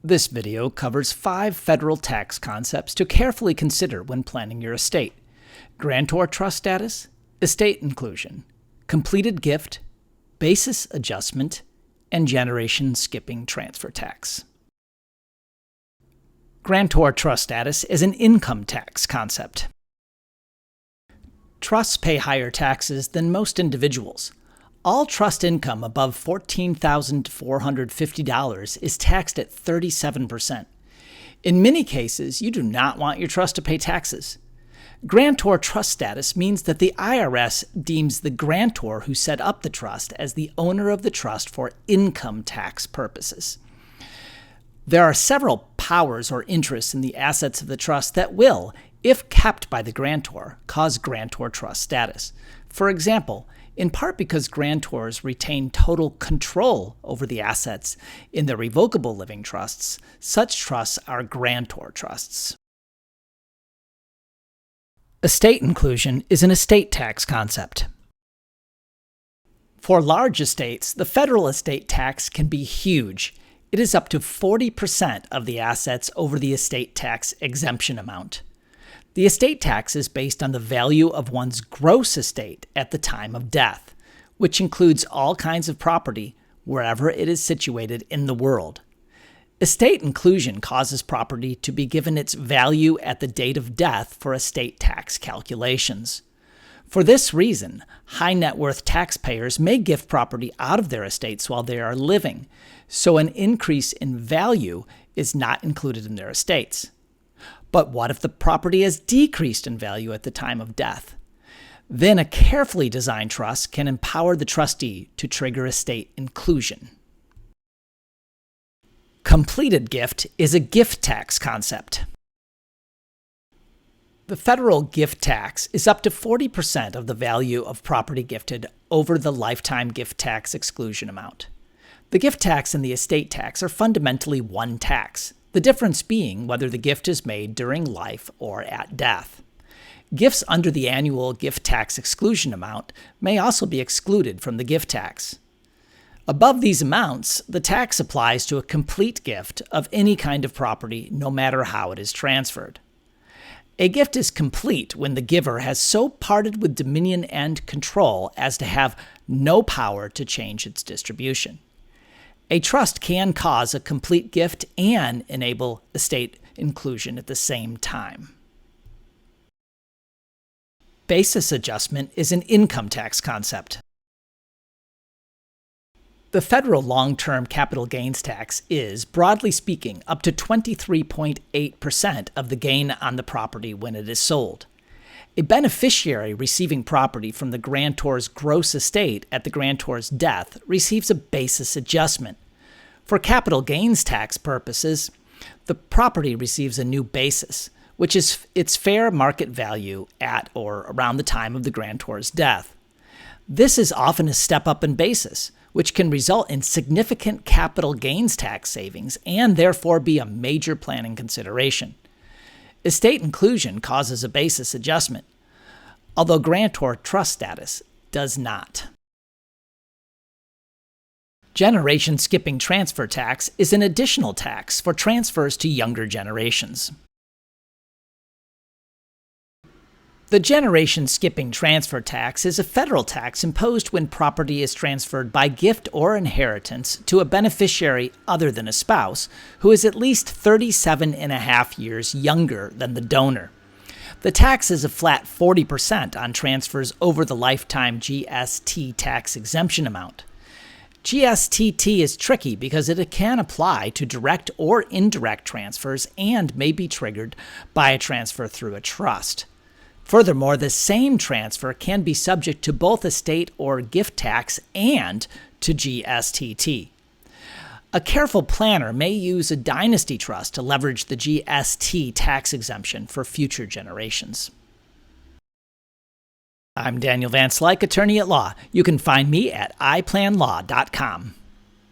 This video covers 5 federal tax concepts to carefully consider when planning your estate: grantor trust status, estate inclusion, completed gift, basis adjustment, and generation skipping transfer tax. Grantor trust status is an income tax concept. Trusts pay higher taxes than most individuals. All trust income above $14,450 is taxed at 37%. In many cases, you do not want your trust to pay taxes. Grantor trust status means that the IRS deems the grantor who set up the trust as the owner of the trust for income tax purposes. There are several powers or interests in the assets of the trust that will, if kept by the grantor, cause grantor trust status. For example, in part because grantors retain total control over the assets in the revocable living trusts, such trusts are grantor trusts. Estate inclusion is an estate tax concept. For large estates, the federal estate tax can be huge. It is up to 40% of the assets over the estate tax exemption amount. The estate tax is based on the value of one's gross estate at the time of death, which includes all kinds of property wherever it is situated in the world. Estate inclusion causes property to be given its value at the date of death for estate tax calculations. For this reason, high net worth taxpayers may give property out of their estates while they are living, so an increase in value is not included in their estates. But what if the property has decreased in value at the time of death? Then a carefully designed trust can empower the trustee to trigger estate inclusion. Completed gift is a gift tax concept. The federal gift tax is up to 40% of the value of property gifted over the lifetime gift tax exclusion amount. The gift tax and the estate tax are fundamentally one tax, the difference being whether the gift is made during life or at death. Gifts under the annual gift tax exclusion amount may also be excluded from the gift tax. Above these amounts, the tax applies to a complete gift of any kind of property, no matter how it is transferred. A gift is complete when the giver has so parted with dominion and control as to have no power to change its distribution. A trust can cause a complete gift and enable estate inclusion at the same time. Basis adjustment is an income tax concept. The federal long-term capital gains tax is, broadly speaking, up to 23.8% of the gain on the property when it is sold. A beneficiary receiving property from the grantor's gross estate at the grantor's death receives a basis adjustment. For capital gains tax purposes, the property receives a new basis, which is its fair market value at or around the time of the grantor's death. This is often a step up in basis, which can result in significant capital gains tax savings and therefore be a major planning consideration. Estate inclusion causes a basis adjustment, although grantor trust status does not. Generation skipping transfer tax is an additional tax for transfers to younger generations. The generation skipping transfer tax is a federal tax imposed when property is transferred by gift or inheritance to a beneficiary other than a spouse who is at least 37 and a half years younger than the donor. The tax is a flat 40% on transfers over the lifetime GST tax exemption amount. GSTT is tricky because it can apply to direct or indirect transfers and may be triggered by a transfer through a trust. Furthermore, the same transfer can be subject to both estate or gift tax and to GSTT. A careful planner may use a dynasty trust to leverage the GST tax exemption for future generations. I'm Daniel Van Slyke, attorney at law. You can find me at iplanlaw.com.